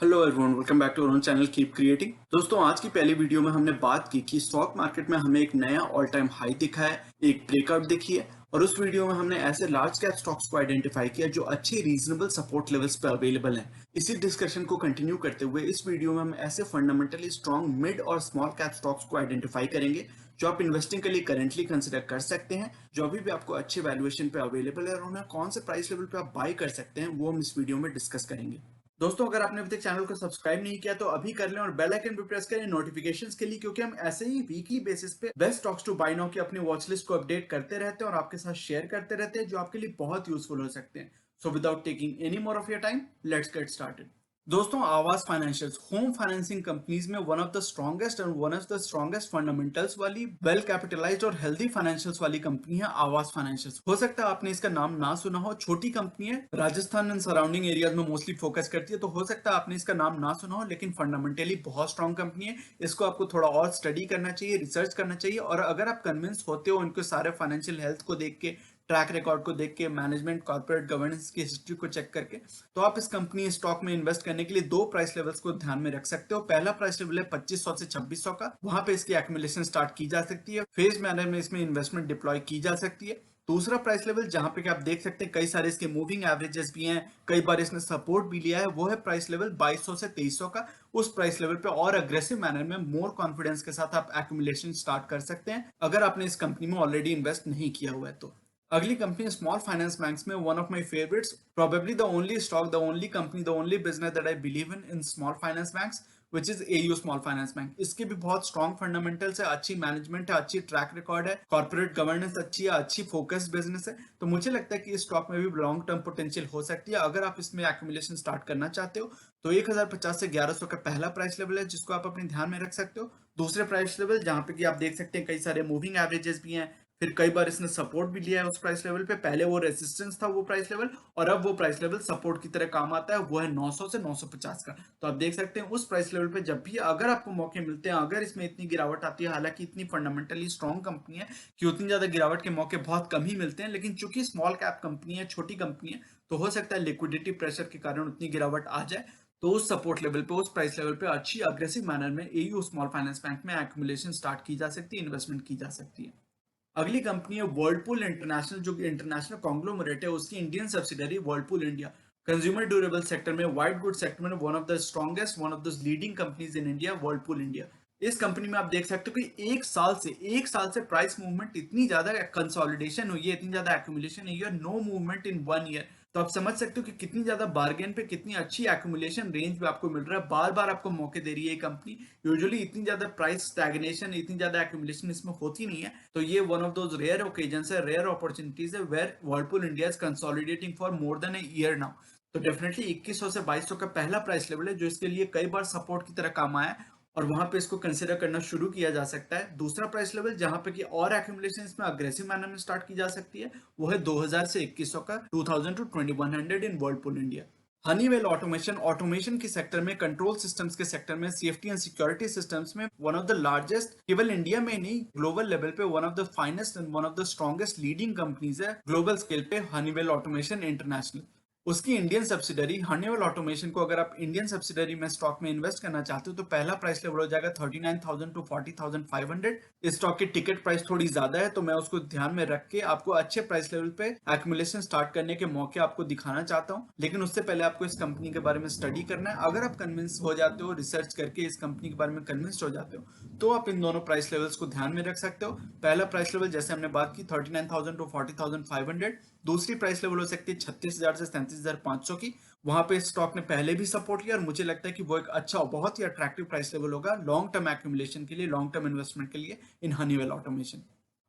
Hello everyone, welcome back to our channel keep creating. दोस्तों, आज की पहली वीडियो में हमने बात की कि स्टॉक मार्केट में हमें एक नया ऑल टाइम हाई दिखा है, एक ब्रेकआउट दिखी है और उस वीडियो में हमने ऐसे लार्ज कैप स्टॉक्स को आइडेंटिफाई किया जो अच्छे रीजनेबल सपोर्ट लेवल्स पे अवेलेबल हैं। इसी डिस्कशन को कंटिन्यू करते हुए इस वीडियो में हम ऐसे फंडामेंटली स्ट्रॉन्ग मिड और स्मॉल कैप स्टॉक्स को आइडेंटिफाई करेंगे जो आप इन्वेस्टिंग के लिए करेंटली कंसिडर कर सकते हैं, जो अभी भी आपको अच्छे वैल्यूएशन पे अवेलेबल है और उन्हें कौन से प्राइस लेवल पे आप बाय कर सकते हैं वो हम इस वीडियो में डिस्कस करेंगे। दोस्तों, अगर आपने अभी तक चैनल को सब्सक्राइब नहीं किया तो अभी कर लें और बेल आइकन भी प्रेस करें नोटिफिकेशंस के लिए, क्योंकि हम ऐसे ही वीकली बेसिस पे best stocks to buy now की अपनी वॉच लिस्ट को अपडेट करते रहते हैं और आपके साथ शेयर करते रहते हैं जो आपके लिए बहुत यूजफुल हो सकते हैं। So without taking any more of your time, let's get started. दोस्तों, आवास फाइनेंशियल्स होम फाइनेंसिंग कंपनीज में वन ऑफ द स्ट्रॉन्गेस्ट और one of the strongest fundamentals वाली वेल कैपिटलाइज्ड और हेल्दी फाइनेंशियल्स वाली कंपनी है आवास फाइनेंशियल्स। हो सकता है आपने इसका नाम ना सुना हो, छोटी कंपनी है, राजस्थान एंड सराउंडिंग एरियाज में मोस्टली फोकस करती है, तो हो सकता है आपने इसका नाम ना सुना हो, लेकिन फंडामेंटली बहुत स्ट्रॉन्ग कंपनी है। इसको आपको थोड़ा और स्टडी करना चाहिए, रिसर्च करना चाहिए और अगर आप कन्विंस होते हो इनके सारे फाइनेंशियल हेल्थ को देख के, ट्रैक रिकॉर्ड को देख के, मैनेजमेंट कॉर्पोरेट गवर्नेंस की हिस्ट्री को चेक करके, तो आप इस कंपनी स्टॉक में इन्वेस्ट करने के लिए दो प्राइस लेवल्स को ध्यान में रख सकते हो। पहला प्राइस लेवल है 2500 से 2600 का, वहां पे इसकी एक्यूमुलेशन स्टार्ट की जा सकती है, फेज मैनर में इसमें इन्वेस्टमेंट डिप्लॉय की जा सकती है। दूसरा प्राइस लेवल जहां पे आप देख सकते हैं कई सारे इसके मूविंग एवरेजेस भी हैं, कई बार इसने सपोर्ट भी लिया है, वो है प्राइस लेवल 2200 से 2300 का। उस प्राइस लेवल पे और अग्रेसिव मैनर में मोर कॉन्फिडेंस के साथ आप एक्यूमुलेशन स्टार्ट कर सकते हैं अगर आपने इस कंपनी में ऑलरेडी इन्वेस्ट नहीं किया हुआ है तो। अगली कंपनी स्मॉल फाइनेंस बैंक्स में one of my favourites, probably the only stock, the only company, the only business that I believe in small finance banks, which is AU small finance bank. इसके भी बहुत strong fundamentals है, अच्छी management है, अच्छी track record है, corporate governance अच्छी है, अच्छी फोकस्ड बिजनेस है। तो मुझे लगता है कि इस स्टॉक में भी लॉन्ग टर्म पोटेंशियल हो सकती है। अगर आप इसमें एक्यूमुलेशन स्टार्ट करना चाहते हो तो 1050 से 1100 का पहला प्राइस लेवल है जिसको आप अपने ध्यान में रख सकते हो। दूसरे प्राइस लेवल जहां पे कि आप देख सकते हैं कई सारे मूविंग एवरेजेस भी हैं, फिर कई बार इसने सपोर्ट भी लिया है उस प्राइस लेवल पे, पहले वो रेजिस्टेंस था वो प्राइस लेवल और अब वो प्राइस लेवल सपोर्ट की तरह काम आता है, वो है 900 से 950 का। तो आप देख सकते हैं उस प्राइस लेवल पे जब भी अगर आपको मौके मिलते हैं, अगर इसमें इतनी गिरावट आती है, हालांकि इतनी फंडामेंटली स्ट्रॉन्ग कंपनी है कि उतनी ज्यादा गिरावट के मौके बहुत कम ही मिलते हैं, लेकिन चूंकि स्मॉल कैप कंपनी है, छोटी कंपनी है, तो हो सकता है लिक्विडिटी प्रेशर के कारण उतनी गिरावट आ जाए। तो उस सपोर्ट लेवल पे, उस प्राइस लेवल पे अच्छी अग्रेसिव मैनर में एयू स्मॉल फाइनेंस बैंक में एक्यूमुलेशन स्टार्ट की जा सकती है, इन्वेस्टमेंट की जा सकती है। अगली कंपनी है वर्लपूल इंटरनेशनल, जो कि इंटरनेशनल कॉन्ग्लोमरेट है, उसकी Indian subsidiary Whirlpool India. Consumer durable sector में, व्हाइट गुड सेक्टर में one of the strongest, one of the leading companies in India, Whirlpool India. इस कंपनी में आप देख सकते हो कि एक साल से प्राइस मूवमेंट इतनी ज्यादा कंसोलिडेशन हुई है, इतनी ज्यादा एक्यूमुलेशन हुई है, नो मूवमेंट इन 1 ईयर। तो आप समझ सकते हो कि कितनी ज्यादा बार्गेन पे, कितनी अच्छी एक्यूमुलेशन रेंज पे आपको मिल रहा है, बार बार आपको मौके दे रही है ये कंपनी। यूजुअली इतनी ज्यादा प्राइस स्टैग्नेशन, इतनी ज्यादा एक्यूमुलेशन इसमें होती नहीं है, तो ये one of those rare occasion है, रेयर अपॉर्चुनिटीज है where Whirlpool India is consolidating for more than a year now. तो डेफिनेटली 2100 से 2200 का पहला प्राइस लेवल है जो इसके लिए कई बार सपोर्ट की तरह काम आया है और वहां पे इसको कंसिडर करना शुरू किया जा सकता है। दूसरा प्राइस लेवल जहां पे कि और एक्यूमुलेशन इसमें अग्रेसिव मैनर में स्टार्ट की जा सकती है, वो है 2000 से 2100 का, 2000 to 2100 in Whirlpool India. Honeywell Automation, automation के सेक्टर में, कंट्रोल सिस्टम्स के सेक्टर में, सेफ्टी एंड सिक्योरिटी सिस्टम्स में वन ऑफ द लार्जेस्ट, केवल इंडिया में नहीं ग्लोबल लेवल पे one of the finest and one of the strongest leading companies है ग्लोबल स्केल पे हनीवेल ऑटोमेशन इंटरनेशनल। उसकी इंडियन सब्सिडरी हनीवेल ऑटोमेशन को अगर आप इंडियन सब्सिडरी में स्टॉक में इन्वेस्ट करना चाहते हो तो पहला प्राइस लेवल हो जाएगा 39,000 टू 40,500। इस स्टॉक की टिकट प्राइस थोड़ी ज्यादा है, तो मैं उसको ध्यान में रख के आपको अच्छे प्राइस लेवल पे एक्यूमुलेशन स्टार्ट करने के मौके आपको दिखाना चाहता हूं, लेकिन उससे पहले आपको इस कंपनी के बारे में स्टडी करना है। अगर आप कन्विंस हो जाते हो, रिसर्च करके इस कंपनी के बारे में कन्विंस्ड हो जाते हो, तो आप इन दोनों प्राइस लेवल्स को ध्यान में रख सकते हो। पहला प्राइस लेवल जैसे हमने बात की 39,000 टू 40,500, दूसरी प्राइस लेवल हो सकती है 36,000 से 37,500 की। वहां पे स्टॉक ने पहले भी सपोर्ट लिया और मुझे लगता है कि वो एक अच्छा, बहुत ही अट्रैक्टिव प्राइस लेवल होगा लॉन्ग टर्म एक्यूमुलेशन के लिए, लॉन्ग टर्म इन्वेस्टमेंट के लिए इन हनीवेल ऑटोमेशन।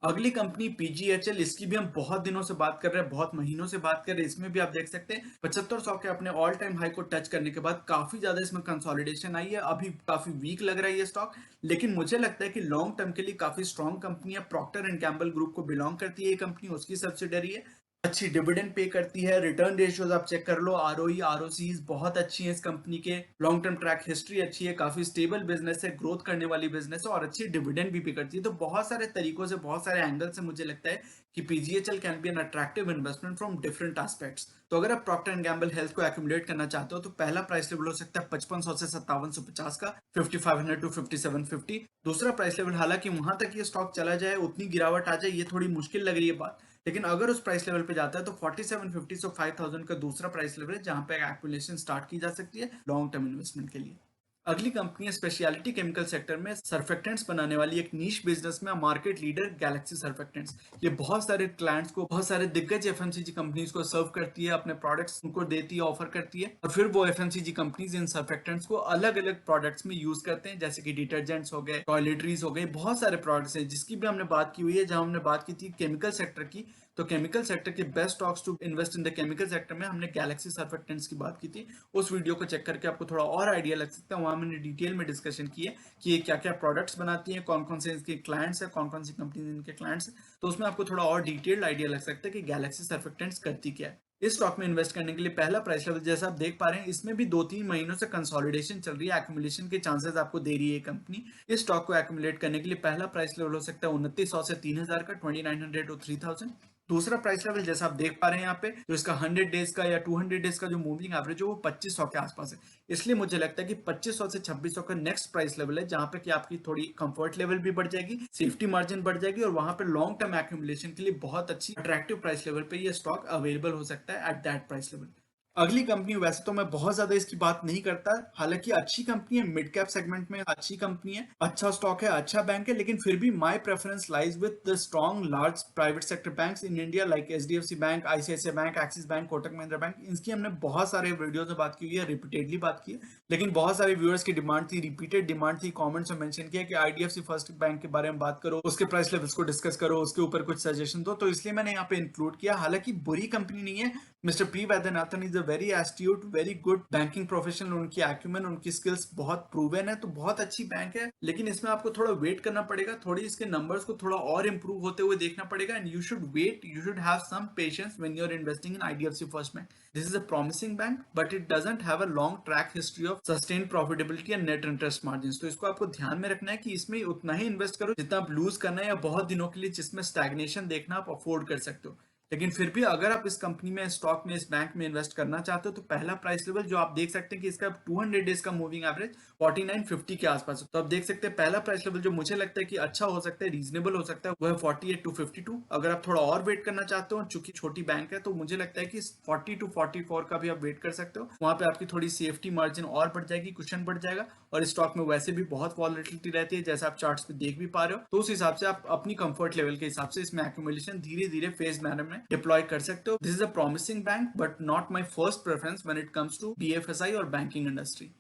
अगली कंपनी पीजीएचएल, इसकी भी हम बहुत दिनों से बात कर रहे हैं, बहुत महीनों से बात कर रहे हैं। इसमें भी आप देख सकते हैं 7500 के अपने ऑल टाइम हाई को टच करने के बाद काफी ज्यादा इसमें कंसोलिडेशन आई है, अभी काफी वीक लग रहा है ये स्टॉक, लेकिन मुझे लगता है कि लॉन्ग टर्म के लिए काफी स्ट्रॉन्ग कंपनी है। प्रॉक्टर एंड गैम्बल ग्रुप को बिलोंग करती है ये कंपनी, उसकी सब्सिडरी है। अच्छी डिविडेंड पे करती है, रिटर्न रेशियोज आप चेक कर लो, आरओई आरओसीज बहुत अच्छी है इस कंपनी के, लॉन्ग टर्म ट्रैक हिस्ट्री अच्छी है, काफी स्टेबल बिजनेस है, ग्रोथ करने वाली बिजनेस है और अच्छी डिविडेंड भी पे करती है। तो बहुत सारे तरीकों से, बहुत सारे एंगल से मुझे लगता है कि PGHL can be an attractive investment from different aspects. तो अगर आप प्रॉक्टर एंड गैम्बल हेल्थ को एक्यूमुलेट करना चाहते हो तो पहला प्राइस लेवल हो सकता है 5500 से 5750 का, 5500 टू 5750। दूसरा प्राइस लेवल, हालांकि वहां तक ये स्टॉक चला जाए, उतनी गिरावट आ जाए, ये थोड़ी मुश्किल लग रही है बात, लेकिन अगर उस प्राइस लेवल पे जाता है तो 4750 से 5000 का दूसरा प्राइस लेवल है जहां पे एक्विजिशन स्टार्ट की जा सकती है लॉन्ग टर्म इन्वेस्टमेंट के लिए। अगली कंपनी है स्पेशलिटी केमिकल सेक्टर में सर्फेक्टेंट्स बनाने वाली एक नीश बिजनेस में मार्केट लीडर गैलेक्सी सर्फेक्टेंट्स। ये बहुत सारे क्लाइंट्स को, बहुत सारे दिग्गज एफएमसीजी कंपनीज को सर्व करती है, अपने प्रोडक्ट्स उनको देती है, ऑफर करती है, और फिर वो एफएमसीजी कंपनीज इन सर्फेक्टेंट्स को अलग अलग प्रोडक्ट्स में यूज करते हैं, जैसे कि डिटर्जेंट्स हो गए, टॉयलेटरीज हो गए, बहुत सारे प्रोडक्ट्स हैं जिसकी भी हमने बात की हुई है। जहां हमने बात की थी केमिकल सेक्टर की, तो केमिकल सेक्टर के best stocks to invest in the chemical sector में हमने गैलेक्सी सर्फेक्टेंट्स की बात की थी। उस वीडियो को चेक करके आपको थोड़ा और आइडिया लग सकता है, वहां मैंने डिटेल में डिस्कशन की है कि ये क्या क्या प्रोडक्ट्स बनाती है, कौन कौन से इनके क्लाइंट्स है, कौन कौन सी कंपनी इनके क्लाइंट्स है। तो उसमें आपको थोड़ा और डिटेल्ड आइडिया लग सकता है कि गैलेक्सी सर्फेक्टेंट्स करती क्या है। इस स्टॉक में इन्वेस्ट करने के लिए पहला प्राइस लेवल जैसा आप देख पा रहे हैं, इसमें भी 2-3 महीनों से कंसोलिडेशन चल रही है, एक्यूमुलेशन के चांसेस आपको दे रही है कंपनी। इस स्टॉक को एक्यूमुलेट करने के लिए पहला प्राइस लेवल हो सकता है 2900 से 3000 का, 2900 टू 3000। दूसरा प्राइस लेवल जैसा आप देख पा रहे हैं यहाँ पे, तो इसका 100 डेज का या 200 डेज का जो मूविंग एवरेज है वो 2500 के आसपास है। इसलिए मुझे लगता है कि 2500 से 2600 का नेक्स्ट प्राइस लेवल है, जहां पे कि आपकी थोड़ी कंफर्ट लेवल भी बढ़ जाएगी, सेफ्टी मार्जिन बढ़ जाएगी, और वहां पे लॉन्ग टर्म एक्यूमुलेशन के लिए बहुत अच्छी अट्रैक्टिव प्राइस लेवल पे ये स्टॉक अवेलेबल हो सकता है एट दैट प्राइस लेवल। अगली कंपनी, वैसे तो मैं बहुत ज्यादा इसकी बात नहीं करता, हालांकि अच्छी कंपनी है, मिड कैप सेगमेंट में अच्छी कंपनी है, अच्छा स्टॉक है, अच्छा बैंक है, लेकिन फिर भी my preference lies with the strong large private sector banks in India like HDFC bank, ICICI bank, axis bank, Kotak Mahindra bank. इनकी हमने बहुत सारे वीडियोस में बात की हुई है, रिपीटेडली बात की है, लेकिन बहुत सारे व्यूअर्स की डिमांड थी, रिपीटेड डिमांड थी, कमेंट्स में मेंशन किया कि आईडीएफसी फर्स्ट बैंक के बारे में बात करो, उसके प्राइस लेवल्स को डिस्कस करो, उसके ऊपर कुछ सजेशन दो, तो इसलिए मैंने यहाँ पे इंक्लूड किया। हालांकि बुरी कंपनी नहीं है, mister P Vaidyanathan is a very astute, very good banking professional, उनकी एक्यूमेन, उनकी स्किल्स बहुत प्रूवन है, तो बहुत अच्छी बैंक है, लेकिन इसमें आपको थोड़ा वेट करना पड़ेगा, थोड़ी इसके नंबर्स को थोड़ा और इंप्रूव होते हुए देखना पड़ेगा, and you should wait, you should have some patience when you are investing in IDFC First Bank. This is a promising bank, but it doesn't have a long track history of sustain profitability and net interest margin. तो इसको आपको ध्यान में रखना है कि इसमें उतना ही इन्वेस्ट करो जितना आप लूज करना है, या बहुत दिनों के लिए जिसमें स्टैग्नेशन देखना आप अफोर्ड कर सकते हो। लेकिन फिर भी अगर आप इस कंपनी में, स्टॉक में, इस बैंक में इन्वेस्ट करना चाहते हो, तो पहला प्राइस लेवल जो आप देख सकते हैं कि इसका 200 डेज का मूविंग एवरेज 4950 के आसपास है। तो आप देख सकते हैं पहला प्राइस लेवल जो मुझे लगता है कि अच्छा हो सकता है, रीजनेबल हो सकता है, वो है 48 टू 52। अगर आप थोड़ा और वेट करना चाहते हो, चूंकि छोटी बैंक है, तो मुझे लगता है कि 40 टू 44 का भी आप वेट कर सकते हो, वहां पे आपकी थोड़ी सेफ्टी मार्जिन और बढ़ जाएगी, कुशन बढ़ जाएगा, और स्टॉक में वैसे भी बहुत वॉलेटिलिटी रहती है, जैसा आप चार्ट्स पे देख भी पा रहे हो। तो उस हिसाब से आप अपनी कंफर्ट लेवल के हिसाब से इसमें एक्यूमुलेशन धीरे धीरे फेज मैनर में डिप्लॉय कर सकते हो। This is a promising bank, but not my first preference when it comes to BFSI और बैंकिंग इंडस्ट्री।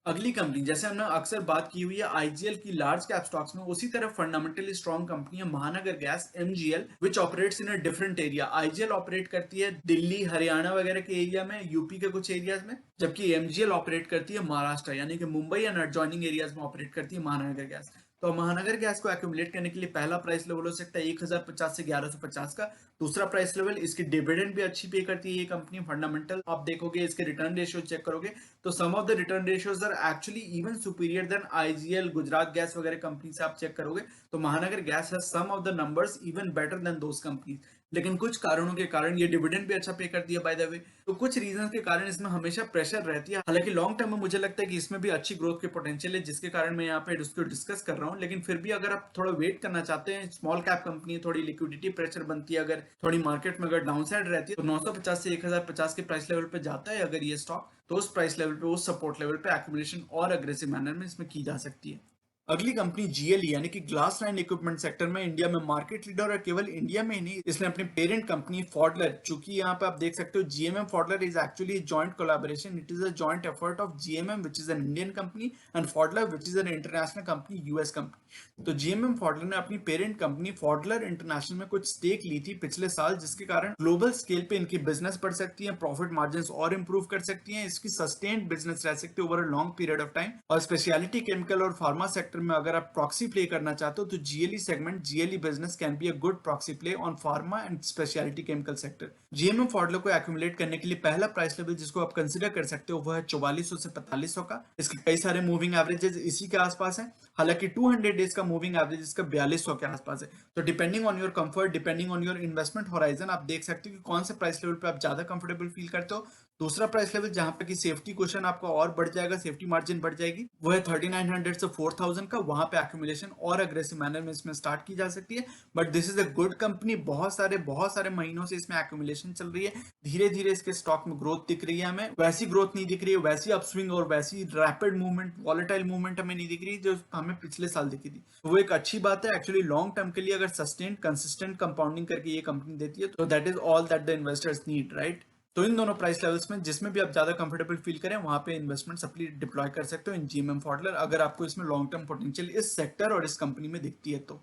अगली कंपनी, जैसे हमने अक्सर बात की हुई है आईजीएल की लार्ज कैप स्टॉक्स में, उसी तरह फंडामेंटली स्ट्रॉन्ग कंपनी है महानगर gas, MGL, which operates in a different area. IGL operate करती है दिल्ली, हरियाणा वगैरह के एरिया में, यूपी के कुछ एरियाज में, जबकि एमजीएल ऑपरेट करती है महाराष्ट्र, यानी कि मुंबई एंड एडजॉइनिंग एरियाज में ऑपरेट करती है महानगर गैस। तो महानगर गैस को एक्यूमुलेट करने के लिए पहला प्राइस लेवल हो सकता है 1050 से 1150 का। दूसरा प्राइस लेवल, इसकी डिविडेंड भी अच्छी पे करती है ये कंपनी, फंडामेंटल आप देखोगे, इसके रिटर्न रेशियो चेक करोगे, तो some of the return ratios are actually even superior than IGL, Gujarat gas वगैरह कंपनी से आप चेक करोगे, तो Mahanagar gas has some of the numbers even better than those companies. लेकिन कुछ कारणों के कारण ये डिविडेंड भी अच्छा पे करती है बाय द वे, तो कुछ रीजन के कारण इसमें हमेशा प्रेशर रहती है। हालांकि लॉन्ग टर्म में मुझे लगता है कि इसमें भी अच्छी ग्रोथ के पोटेंशियल है, जिसके कारण मैं यहाँ पे इसको डिस्कस कर रहा हूँ। लेकिन फिर भी अगर आप थोड़ा वेट करना चाहते हैं, स्मॉल कैप कंपनी, थोड़ी लिक्विडिटी प्रेशर बनती है, अगर थोड़ी मार्केट में अगर डाउन साइड रहती है, तो 950 से 1050 के प्राइस लेवल पे जाता है अगर ये स्टॉक, तो उस प्राइस लेवल पे, उस सपोर्ट लेवल पे एक्यूमुलेशन और अग्रेसिव मैनर में इसमें की जा सकती है। अगली कंपनी जीएलई, यानी कि ग्लास लाइन इक्विपमेंट सेक्टर में इंडिया में मार्केट लीडर, और केवल इंडिया में ही नहीं, इसने अपनी पेरेंट कंपनी फॉडलर, चूंकि यहाँ पे आप देख सकते हो GMM Pfaudler is actually joint collaboration, it is a joint effort of GMM which is an Indian company and Pfaudler which is an international company, US company. तो जीएमएम फॉडलर ने अपनी पेरेंट कंपनी फॉडलर इंटरनेशनल में कुछ stake ली थी पिछले साल, जिसके कारण ग्लोबल स्केल पे इनकी बिजनेस बढ़ सकती है, प्रॉफिट मार्जिन और इंप्रूव कर सकती है, इसकी सस्टेन्ड बिजनेस रह सकती है over a long period of time, और स्पेशलिटी केमिकल और फार्मा सेक्टर सेक्टर में अगर आप प्रॉक्सी प्ले करना चाहते हो तो GLE segment, GLE business can be a good proxy play on pharma and specialty chemical sector. GMM Pfaudler को एक्यूमुलेट करने के लिए पहला प्राइस लेवल जिसको आप कंसिडर कर सकते हो वो है 4400 से 4500 का। इसके कई सारे मूविंग एवरेजेस इसी के आसपास हैं, हालांकि 200 डेज का मूविंग एवरेज इसका 4200 के आसपास है। तो depending on your comfort, depending on your investment horizon, आप देख सकते हो कि कौन से प्राइस लेवल पे आप ज्यादा कंफर्टेबल फील करते हो। दूसरा प्राइस लेवल जहां पे कि सेफ्टी क्वेश्चन आपका और बढ़ जाएगा, सेफ्टी मार्जिन बढ़ जाएगी, वो है 3900 से 4000 का। वहां पे एक्यूमुलेशन और अग्रेसिव मैनर में इसमें स्टार्ट की जा सकती है। But this is a good company, बहुत सारे महीनों से इसमें एक्यूमुलेशन चल रही है। धीरे धीरे इसके स्टॉक में ग्रोथ दिख रही है, हमें वैसी ग्रोथ नहीं दिख रही है, वैसी अपस्विंग और वैसी रैपिड मूवमेंट, वॉलेटाइल मूवमेंट हमें नहीं दिख रही जो हमें पिछले साल दिखी थी। तो वो एक अच्छी बात है एक्चुअली। लॉन्ग टर्म के लिए अगर सस्टेन कंसिस्टेंट कंपाउंडिंग करके ये कंपनी देती है तो that is all that the investors need, right. तो इन दोनों प्राइस लेवल्स में जिसमें भी आप ज्यादा कंफर्टेबल फील करें वहां पे इन्वेस्टमेंट सप्ली डिप्लॉय कर सकते हो इन जीएमएम फॉडलर, अगर आपको इसमें लॉन्ग टर्म पोटेंशियल इस सेक्टर और इस कंपनी में दिखती है तो।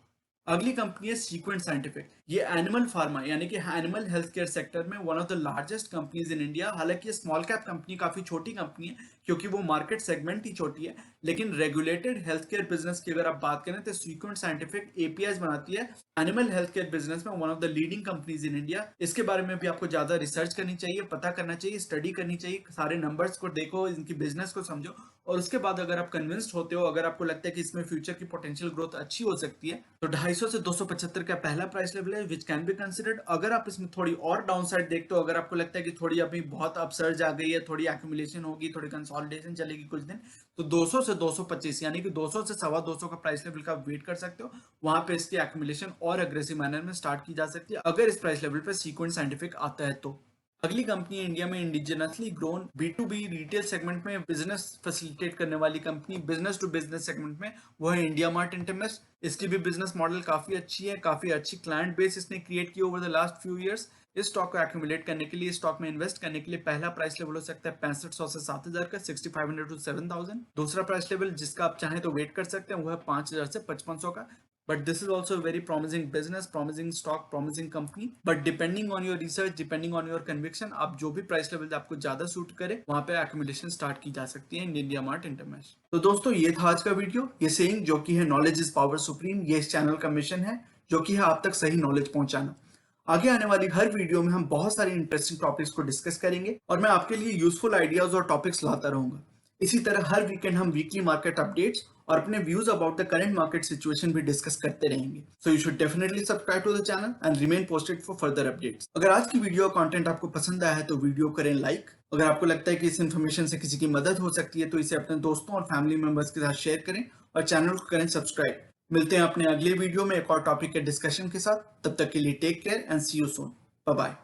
अगली कंपनी है सीक्वेंट साइंटिफिक। ये एनिमल फार्मा यानी कि एनिमल हेल्थ केयर सेक्टर में one of the largest companies in India. हालांकि ये स्मॉल कैप कंपनी, काफी छोटी कंपनी है क्योंकि वो मार्केट सेगमेंट ही छोटी है, लेकिन रेगुलेटेड हेल्थ केयर बिजनेस की अगर आप बात करें तो सीक्वेंट साइंटिफिक एपीआईज बनाती है एनिमल हेल्थ केयर बिजनेस में, one of the leading companies in India. इसके बारे में भी आपको ज्यादा रिसर्च करनी चाहिए, पता करना चाहिए, स्टडी करनी चाहिए, सारे नंबर्स को देखो, इनकी बिजनेस को समझो, और उसके बाद अगर आप कन्विंस्ड होते हो, अगर आपको लगता है कि इसमें फ्यूचर की पोटेंशियल ग्रोथ अच्छी हो सकती है, तो 250 से 275 का पहला प्राइस लेवल है विच कैन बी कंसिडर्ड। अगर आप इसमें थोड़ी और डाउन साइड देखते हो, अगर आपको लगता है कि थोड़ी अभी बहुत अपसर्ज आ गई है, थोड़ी एक्यूमुलेशन होगी, थोड़ी कंसोलिडेशन चलेगी कुछ दिन, तो 200 से 225 यानी कि 200 से 225 का प्राइस लेवल का वेट कर सकते हो। वहां पे इसकी एक्यूमुलेशन और अग्रेसिव मैनर में स्टार्ट की जा सकती है अगर इस प्राइस लेवल पे सीक्वेंट साइंटिफिक आता है तो। अगली कंपनी है इंडिया में indigenously grown B2B retail segment में बिजनेस फैसिलिटेट करने वाली कंपनी, बिजनेस टू बिजनेस सेगमेंट में, वो है इंडिया मार्ट इंटरमेश। इसकी भी बिजनेस मॉडल काफी अच्छी है, काफी अच्छी क्लाइंट बेस इसने क्रिएट की over the last few years. इस स्टॉक को एक्यूमुलेट करने के लिए, स्टॉक में इन्वेस्ट करने के लिए पहला प्राइस लेवल हो सकता है 6500 से 7000 का, 6500 टू 7000। दूसरा प्राइस लेवल जिसका आप चाहें तो वेट कर सकते हैं वो है 5000 से 5500 का। But this is also a very promising business, promising stock, promising company. But depending on your research, depending on your conviction, आप जो भी प्राइस लेवल आपको ज्यादा सूट करे वहां पे एक्यूमुलेशन स्टार्ट की जा सकती है इन इंडिया मार्ट इंटरमेश। तो दोस्तों ये था आज का वीडियो। ये सेइंग जो कि है नॉलेज इज पावर सुप्रीम, ये इस चैनल का मिशन है जो कि है आप तक सही नॉलेज पहुंचाना। आगे आने वाली हर वीडियो में हम बहुत सारे इंटरेस्टिंग टॉपिक्स को डिस्कस करेंगे और मैं आपके लिए यूजफुल आइडियाज और टॉपिक्स लाता रहूंगा। इसी तरह हर वीकेंड हम वीकली मार्केट अपडेट्स और अपने views about the current market situation भी डिस्कस करते रहेंगे। So you should definitely subscribe to the channel and remain posted for further updates. अगर आज की वीडियो कंटेंट आपको पसंद आया है तो वीडियो करें लाइक। अगर आपको लगता है कि इस इन्फॉर्मेशन से किसी की मदद हो सकती है तो इसे अपने दोस्तों और फैमिली मेंबर्स के साथ शेयर करें और चैनल को करें सब्सक्राइब। मिलते हैं अपने अगले वीडियो में एक और टॉपिक के डिस्कशन के साथ। तब तक के लिए take care and see you soon. Bye bye.